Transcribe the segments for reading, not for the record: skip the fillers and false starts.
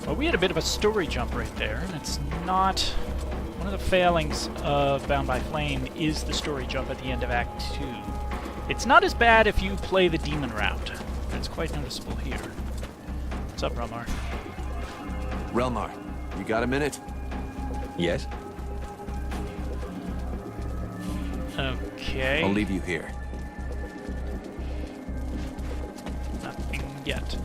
Well, we had a bit of a story jump right there, and it's not... One of the failings of Bound by Flame is the story jump at the end of Act 2. It's not as bad if you play the demon route, but it's quite noticeable here. What's up, Relmar? Relmar, you got a minute? Yes? Okay. I'll leave you here. Nothing yet.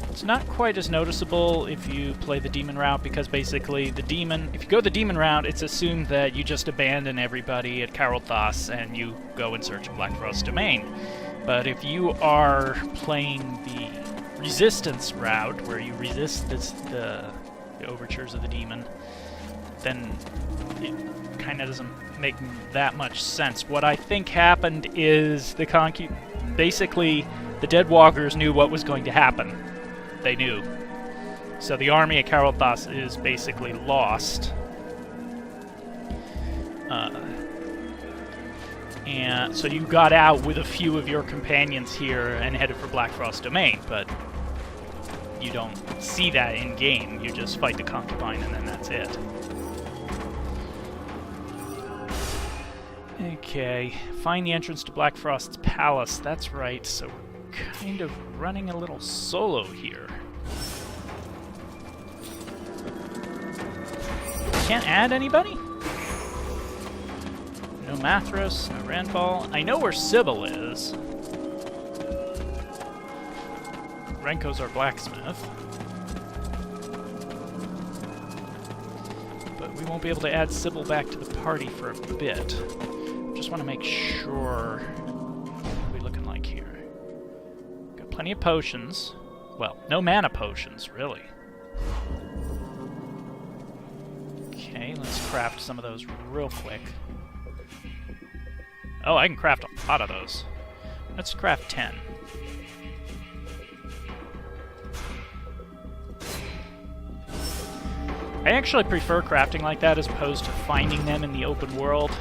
It's not quite as noticeable if you play the demon route, because basically the demon... If you go the demon route, it's assumed that you just abandon everybody at Carolthos and you go in search of Black Frost Domain. But if you are playing the resistance route, where you resist the overtures of the demon, then it kind of doesn't make that much sense. What I think happened is basically the Deadwalkers knew what was going to happen. They knew. So the army at Carolthos is basically lost. And so you got out with a few of your companions here and headed for Black Frost Domain, but you don't see that in-game. You just fight the concubine and then that's it. Okay, find the entrance to Black Frost's palace. That's right, so we're kind of running a little solo here. Can't add anybody? No Mathras, no Randfall. I know where Sybil is. Renko's our blacksmith. But we won't be able to add Sybil back to the party for a bit. Just want to make sure what are we looking like here. Got plenty of potions. Well, no mana potions, really. Okay, let's craft some of those real quick. Oh, I can craft a lot of those. Let's craft 10. I actually prefer crafting like that as opposed to finding them in the open world.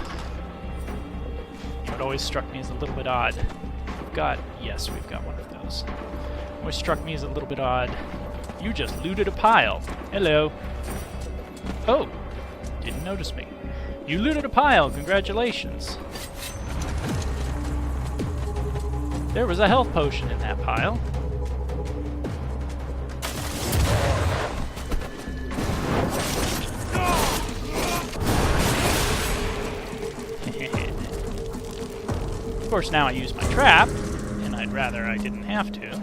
It always struck me as a little bit odd. We've got one of those. Always struck me as a little bit odd. You just looted a pile. Hello. Oh, didn't notice me. You looted a pile, congratulations. There was a health potion in that pile. Of course, now I use my trap, and I'd rather I didn't have to.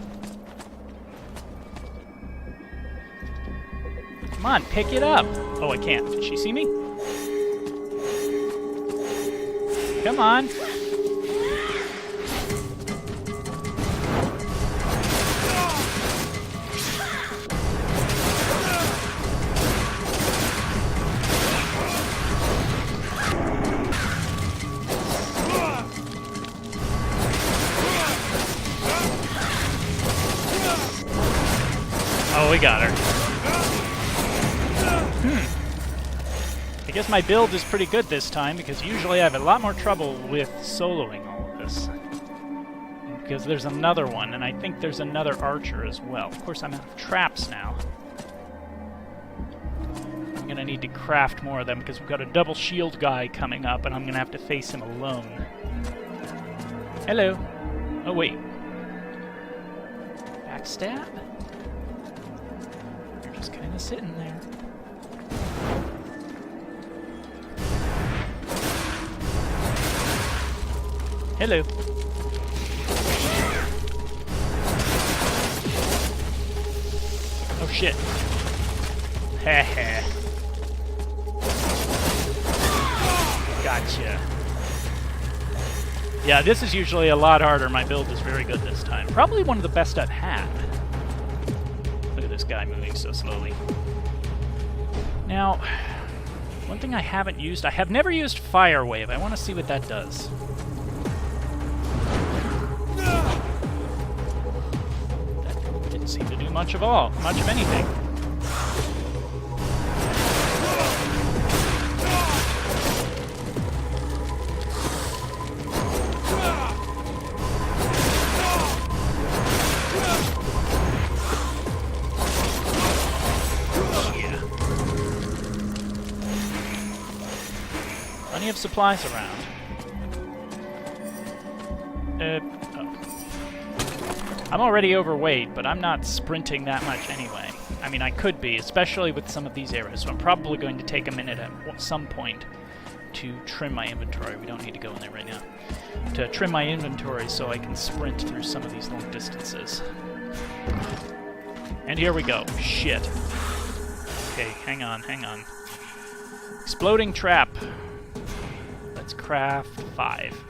Come on, pick it up! Oh, I can't. Did she see me? Come on! Oh, we got her. I guess my build is pretty good this time, because usually I have a lot more trouble with soloing all of this. Because there's another one, and I think there's another archer as well. Of course, I'm out of traps now. I'm gonna need to craft more of them, because we've got a double shield guy coming up, and I'm gonna have to face him alone. Hello. Oh, wait. Backstab? Just kind of sitting there. Hello. Oh shit. Heh. Gotcha. Yeah, this is usually a lot harder. My build is very good this time. Probably one of the best I've had. Look at this guy moving so slowly. Now, one thing I haven't used, I have never used Fire Wave. I want to see what that does. That didn't seem to do much of anything. plenty of supplies around. Oh. I'm already overweight, but I'm not sprinting that much anyway. I mean, I could be, especially with some of these areas, so I'm probably going to take a minute at some point to trim my inventory. We don't need to go in there right now. To trim my inventory so I can sprint through some of these long distances. And here we go. Shit. Okay, hang on, hang on. Exploding trap. Let's craft 5.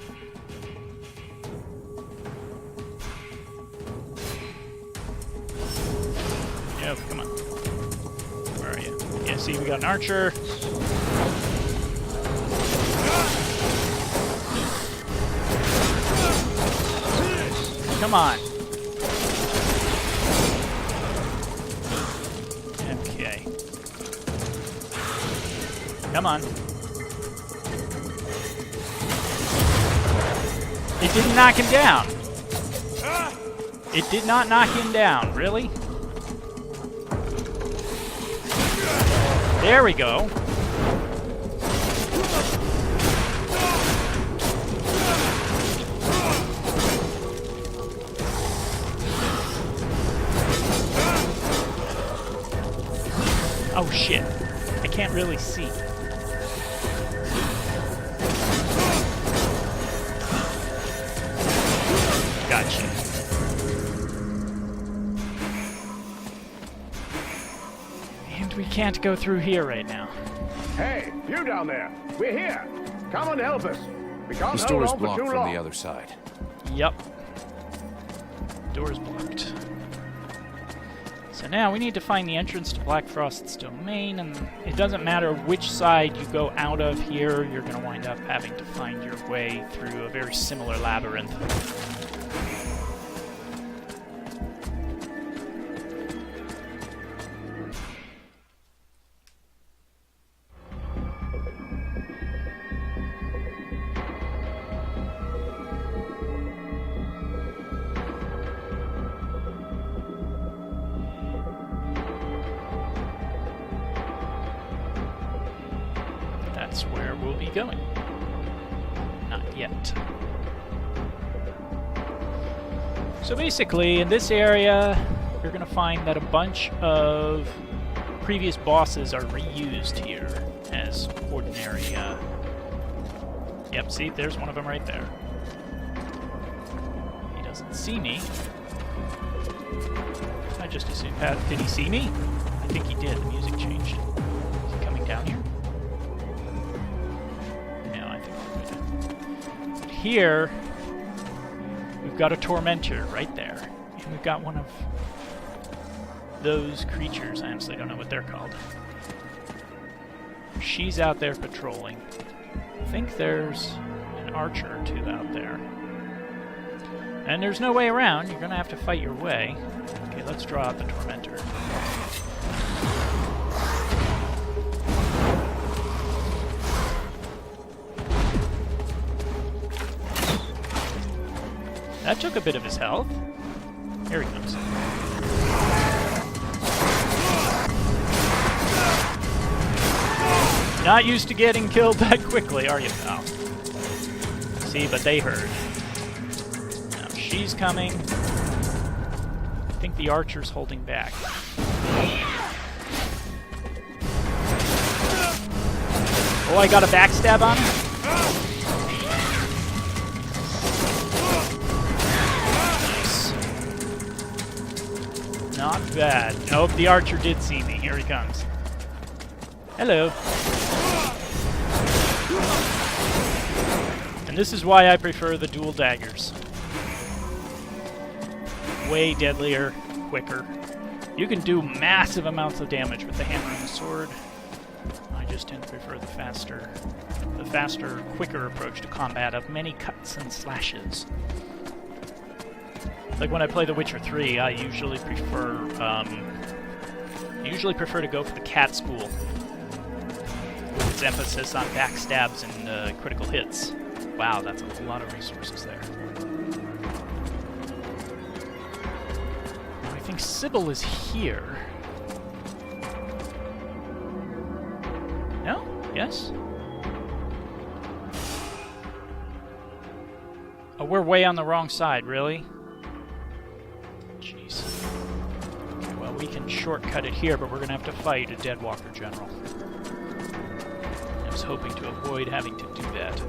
Oh, come on. Where are you? Yeah, see, we got an archer. Come on. Okay. Come on. It didn't knock him down. It did not knock him down. Really? There we go. Oh shit. I can't really see. Gotcha. And we can't go through here right now. Hey, you down there. We're here. Come and help us. We can't This hold door is on for blocked too from long. the other side. Yep. Door's blocked. So now we need to find the entrance to Black Frost's domain, and it doesn't matter which side you go out of here, you're going to wind up having to find your way through a very similar labyrinth. That's where we'll be going. Not yet. So basically, in this area, you're going to find that a bunch of previous bosses are reused here as ordinary... Yep, see, there's one of them right there. He doesn't see me. I just assumed... did he see me? I think he did. The music changed. Is he coming down here? Here, we've got a tormentor right there, and we've got one of those creatures. I honestly don't know what they're called. She's out there patrolling. I think there's an archer or two out there. And there's no way around. You're going to have to fight your way. Okay, let's draw out the tormentor. That took a bit of his health. Here he comes. Not used to getting killed that quickly, are you, pal? See, but they heard. Now she's coming. I think the archer's holding back. Oh, I got a backstab on him? Not bad. Nope, the archer did see me. Here he comes. Hello. And this is why I prefer the dual daggers. Way deadlier, quicker. You can do massive amounts of damage with the hammer and the sword. I just tend to prefer the faster, quicker approach to combat of many cuts and slashes. Like when I play The Witcher 3, I usually prefer to go for the cat school. With its emphasis on backstabs and critical hits. Wow, that's a lot of resources there. Now, I think Sybil is here. No? Yes? Oh, we're way on the wrong side, really? Jeez. Okay, well, we can shortcut it here, but we're gonna have to fight a Deadwalker General. I was hoping to avoid having to do that.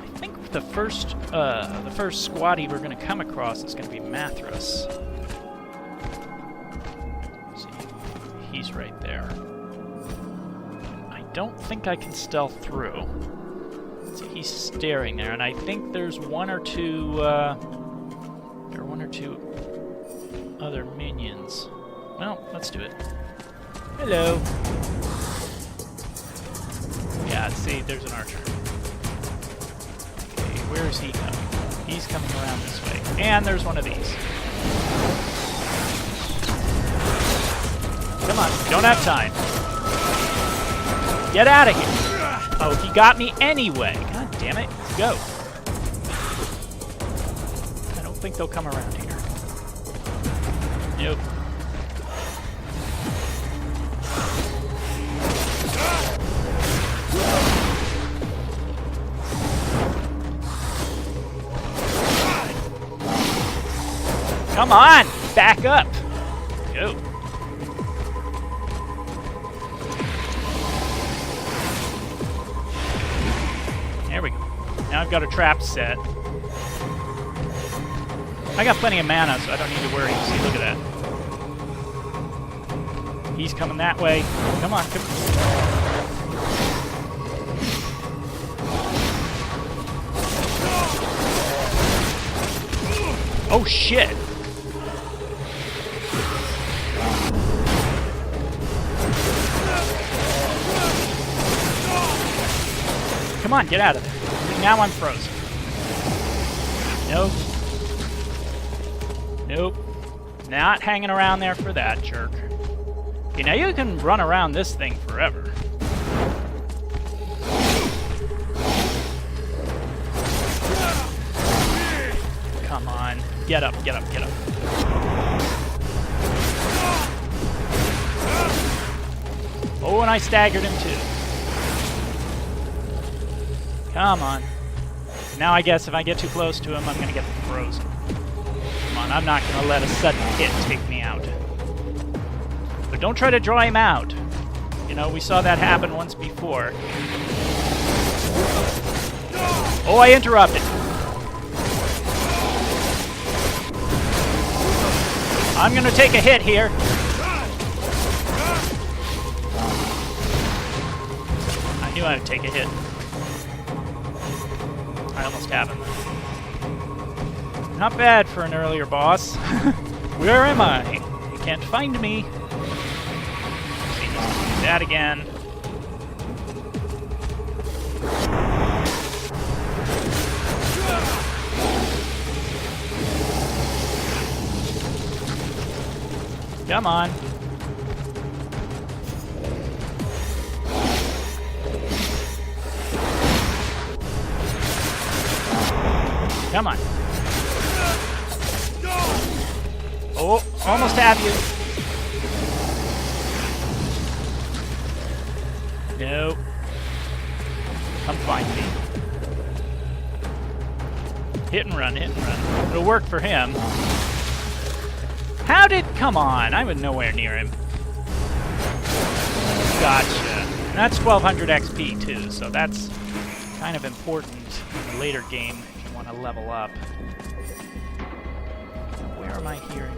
I think the first squatty we're gonna come across is gonna be Mathras. See, he's right there. I don't think I can stealth through. See, he's staring there, and I think there's one or two other minions. Well, let's do it. Hello. Yeah, see, there's an archer. Okay, where is he coming? He's coming around this way. And there's one of these. Come on, we don't have time. Get out of here. Oh, he got me anyway. God damn it. Let's go. I don't think they'll come around here. Nope. Come on! Back up! Go. There we go. Now I've got a trap set. I got plenty of mana, so I don't need to worry. See, look at that. He's coming that way. Come on, come on. Oh, shit! Come on, get out of there. Now I'm frozen. Nope. Nope. Not hanging around there for that, jerk. Okay, now you can run around this thing forever. Come on. Get up, get up, get up. Oh, and I staggered him too. Come on. Now I guess if I get too close to him, I'm going to get frozen. Come on, I'm not going to let a sudden hit take me out. But don't try to draw him out. You know, we saw that happen once before. Oh, I interrupted. I'm going to take a hit here. I knew I'd take a hit. I almost have him. Not bad for an earlier boss. Where am I? You can't find me. See, he's gonna do that again. Come on. Come on. Oh, almost have you. No. Come find me. Hit and run, hit and run. It'll work for him. How did... Come on, I was nowhere near him. Gotcha. And that's 1200 XP too, so that's kind of important in the later game if you want to level up. Where am I hearing?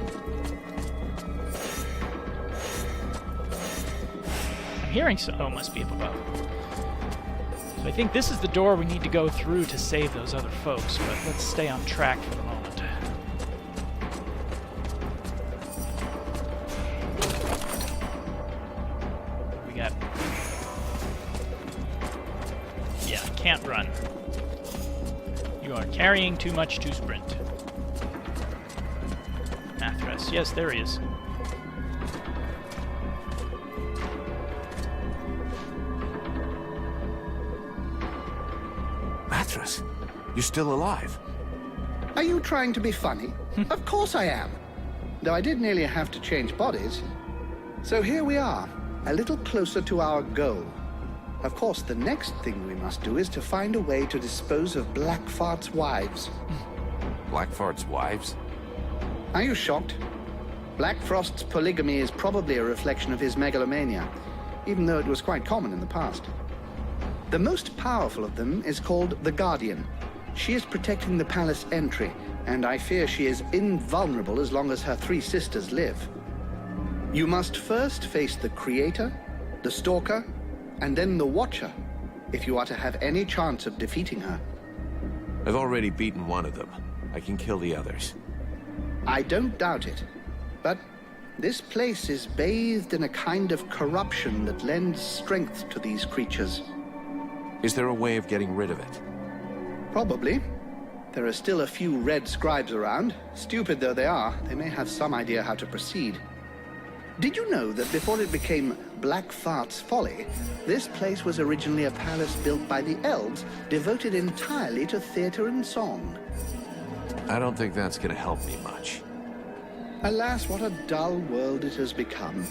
I'm hearing so... Oh, must be up above. So I think this is the door we need to go through to save those other folks, but let's stay on track for the moment. We got... Yeah, can't run. You are carrying too much to sprint. Mathras. Yes, there he is. Mathras, you're still alive. Are you trying to be funny? Of course I am. Though I did nearly have to change bodies. So here we are, a little closer to our goal. Of course, the next thing we must do is to find a way to dispose of Blackfart's wives. Blackfart's wives? Are you shocked? Blackfrost's polygamy is probably a reflection of his megalomania, even though it was quite common in the past. The most powerful of them is called the Guardian. She is protecting the palace entry, and I fear she is invulnerable as long as her 3 sisters live. You must first face the Creator, the Stalker, and then the Watcher, if you are to have any chance of defeating her. I've already beaten one of them. I can kill the others. I don't doubt it, but this place is bathed in a kind of corruption that lends strength to these creatures. Is there a way of getting rid of it? Probably. There are still a few red scribes around. Stupid though they are, they may have some idea how to proceed. Did you know that before it became Blackfart's Folly, this place was originally a palace built by the elves, devoted entirely to theater and song? I don't think that's gonna help me much. Alas, what a dull world it has become.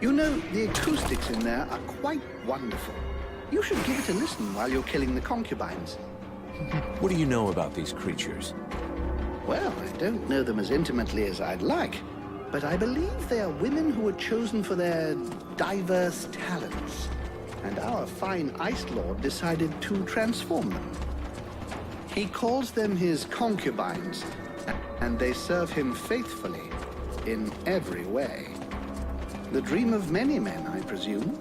You know, the acoustics in there are quite wonderful. You should give it a listen while you're killing the concubines. What do you know about these creatures? Well, I don't know them as intimately as I'd like, but I believe they are women who were chosen for their diverse talents. And our fine Ice Lord decided to transform them. He calls them his concubines, and they serve him faithfully in every way. The dream of many men, I presume.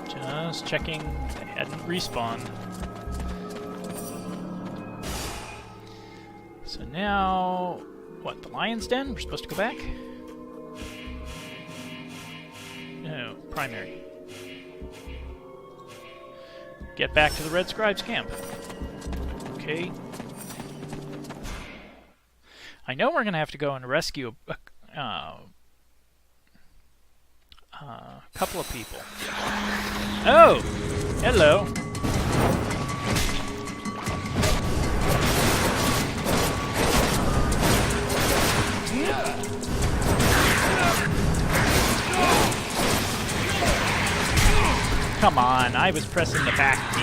Just checking they hadn't respawned. So now, what, the Lion's Den? We're supposed to go back? No, primary. Get back to the Red Scribe's camp. Okay. I know we're gonna have to go and rescue a couple of people. Oh! Hello! Come on, I was pressing the back key.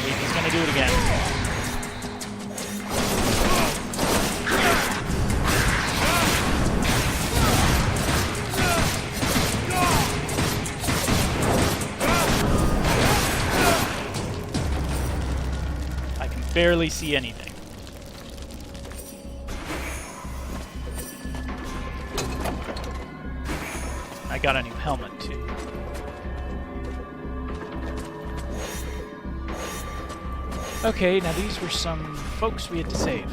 He's gonna do it again. Barely see anything. I got a new helmet too. Okay, now these were some folks we had to save.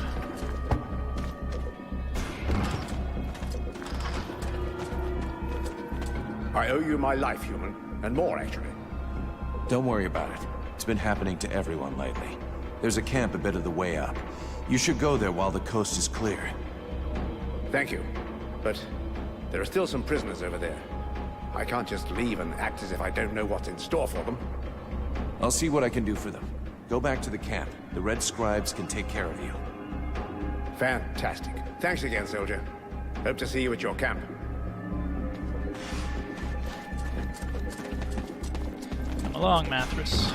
I owe you my life, human, and more actually. Don't worry about it. It's been happening to everyone lately. There's a camp a bit of the way up. You should go there while the coast is clear. Thank you, but there are still some prisoners over there. I can't just leave and act as if I don't know what's in store for them. I'll see what I can do for them. Go back to the camp. The Red Scribes can take care of you. Fantastic. Thanks again, soldier. Hope to see you at your camp. Come along, Mathras.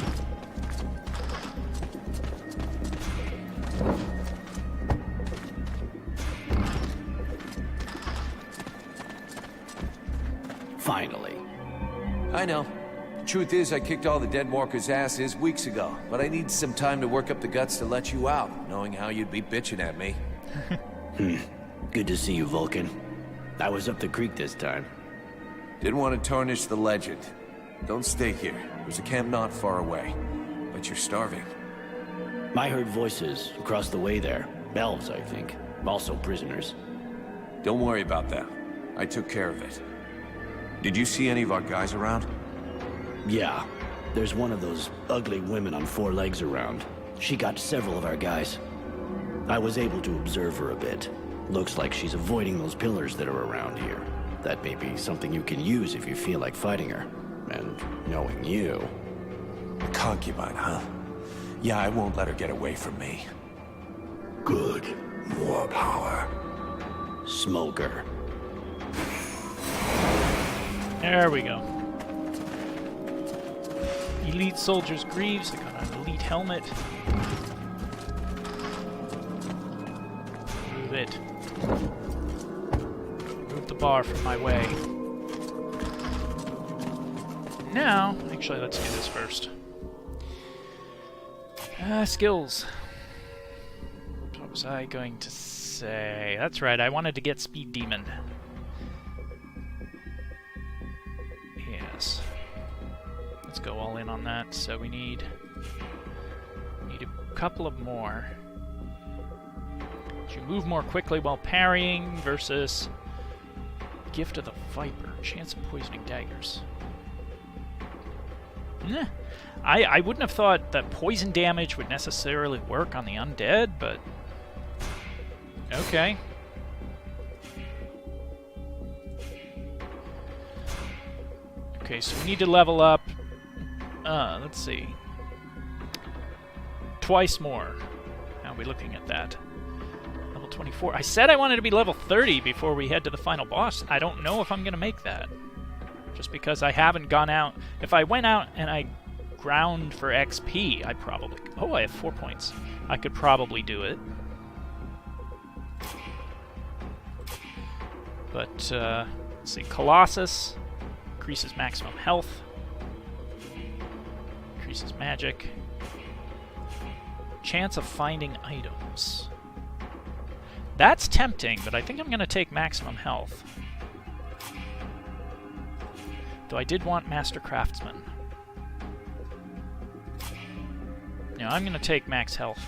Finally. I know. Truth is, I kicked all the Deadwalkers' asses weeks ago, but I need some time to work up the guts to let you out, knowing how you'd be bitching at me. Good to see you, Vulcan. I was up the creek this time. Didn't want to tarnish the legend. Don't stay here. There's a camp not far away. But you're starving. I heard voices across the way there. Elves, I think. Also prisoners. Don't worry about that. I took care of it. Did you see any of our guys around? Yeah. There's one of those ugly women on 4 legs around. She got several of our guys. I was able to observe her a bit. Looks like she's avoiding those pillars that are around here. That may be something you can use if you feel like fighting her. And knowing you... A concubine, huh? Yeah, I won't let her get away from me. Good. More power. Smoker. There we go. Elite Soldier's Greaves. I got an elite helmet. Move it. Move the bar from my way. Now, actually, let's do this first. Skills. What was I going to say? That's right, I wanted to get Speed Demon. Yes. Let's go all in on that. So we need a couple of more. You move more quickly while parrying versus Gift of the Viper. Chance of poisoning daggers. I wouldn't have thought that poison damage would necessarily work on the undead, but okay. Okay, so we need to level up, let's see, twice more. How are we looking at that? Level 24. I said I wanted to be level 30 before we head to the final boss. I don't know if I'm going to make that. Just because I haven't gone out. If I went out and I ground for XP, I probably... Oh, I have 4 points. I could probably do it. But, let's see. Colossus increases maximum health. Increases magic. Chance of finding items. That's tempting, but I think I'm going to take maximum health. Though I did want Master Craftsman. No, I'm going to take max health.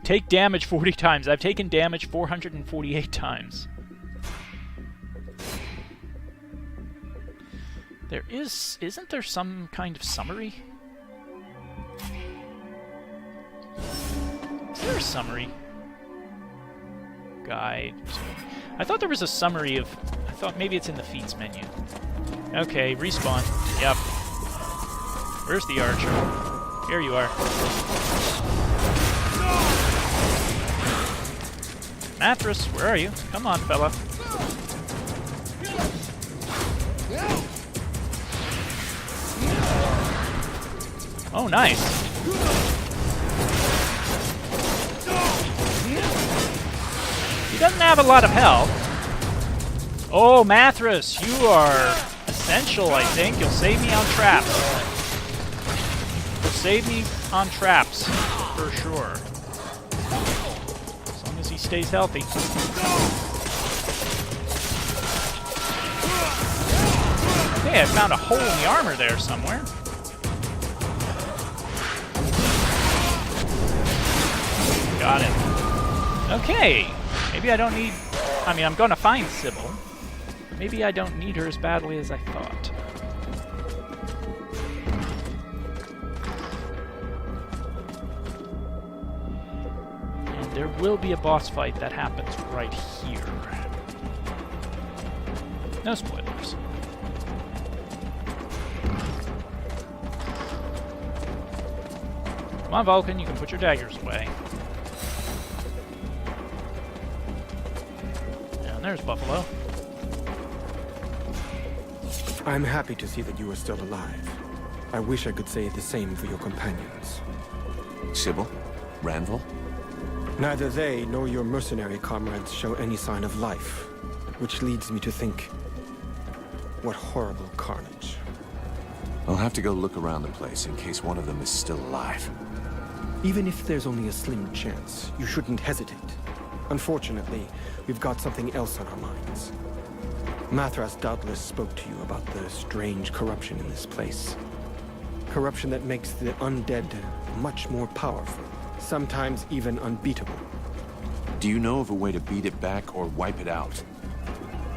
Take damage 40 times. I've taken damage 448 times. There isn't there some kind of summary? Is there a summary? Guide. I thought there was a summary of... I thought maybe it's in the feats menu. Okay, respawn. Yep. Where's the archer? Here you are. Mathras, where are you? Come on, fella. Oh, nice. He doesn't have a lot of health. Oh, Mathras, you are essential, I think. You'll save me on traps. You'll save me on traps, for sure. As long as he stays healthy. Okay, I found a hole in the armor there somewhere. Got it. Okay. Maybe I don't need... I mean, I'm going to find Sybil. But maybe I don't need her as badly as I thought. And there will be a boss fight that happens right here. No spoilers. Come on, Vulcan, you can put your daggers away. And there's Buffalo. I'm happy to see that you are still alive. I wish I could say the same for your companions. Sybil? Ranville? Neither they nor your mercenary comrades show any sign of life, which leads me to think, what horrible carnage. I'll have to go look around the place in case one of them is still alive. Even if there's only a slim chance, you shouldn't hesitate. Unfortunately, we've got something else on our minds. Mathras doubtless spoke to you about the strange corruption in this place. Corruption that makes the undead much more powerful, sometimes even unbeatable. Do you know of a way to beat it back or wipe it out?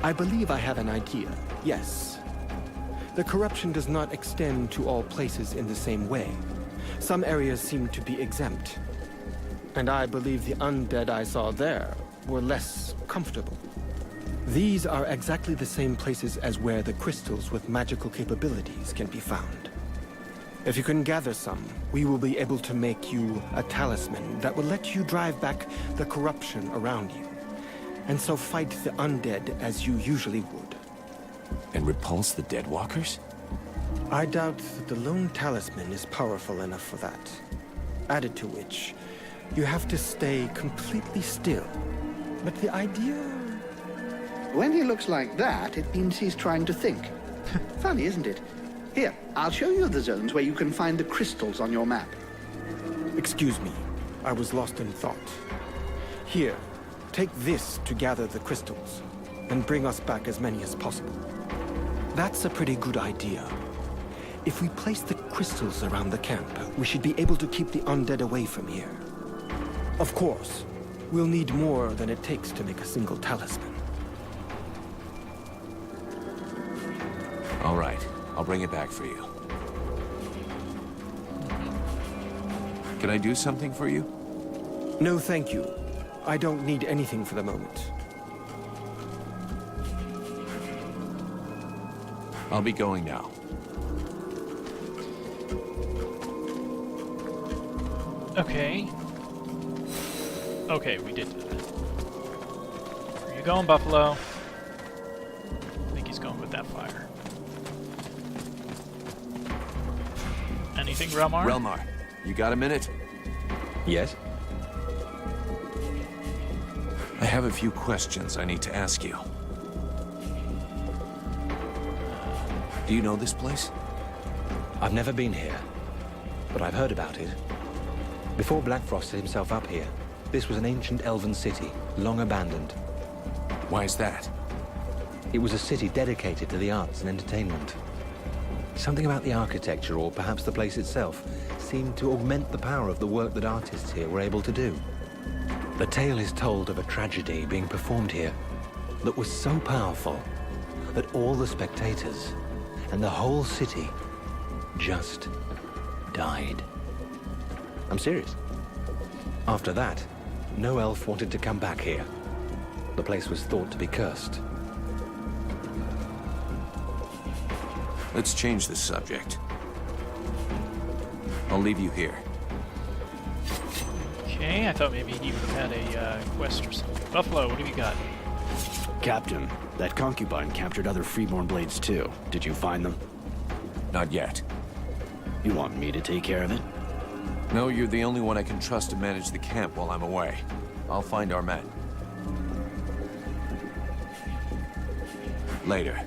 I believe I have an idea, yes. The corruption does not extend to all places in the same way. Some areas seem to be exempt. And I believe the undead I saw there were less comfortable. These are exactly the same places as where the crystals with magical capabilities can be found. If you can gather some, we will be able to make you a talisman that will let you drive back the corruption around you. and so fight the undead as you usually would. And repulse the Deadwalkers? I doubt that the lone talisman is powerful enough for that. Added to which, you have to stay completely still. But the idea... When he looks like that, it means he's trying to think. Funny, isn't it? Here, I'll show you the zones where you can find the crystals on your map. Excuse me, I was lost in thought. Here, take this to gather the crystals, and bring us back as many as possible. That's a pretty good idea. If we place the crystals around the camp, we should be able to keep the undead away from here. Of course, we'll need more than it takes to make a single talisman. All right, I'll bring it back for you. Can I do something for you? No, thank you. I don't need anything for the moment. I'll be going now. Okay. Okay, we did that. Where you going, Buffalo? I think he's going with that fire. Anything, Relmar? Relmar, you got a minute? Yes? I have a few questions I need to ask you. Do you know this place? I've never been here, but I've heard about it. Before Blackfrost set himself up here, this was an ancient elven city, long abandoned. Why is that? It was a city dedicated to the arts and entertainment. Something about the architecture, or perhaps the place itself, seemed to augment the power of the work that artists here were able to do. The tale is told of a tragedy being performed here that was so powerful that all the spectators and the whole city just died. I'm serious. After that, no elf wanted to come back here. The place was thought to be cursed. Let's change the subject. I'll leave you here. Okay, I thought maybe he would have had a quest or something. Buffalo, what have you got? Captain, that concubine captured other freeborn blades too. Did you find them? Not yet. You want me to take care of it? No, you're the only one I can trust to manage the camp while I'm away. I'll find our men. Later.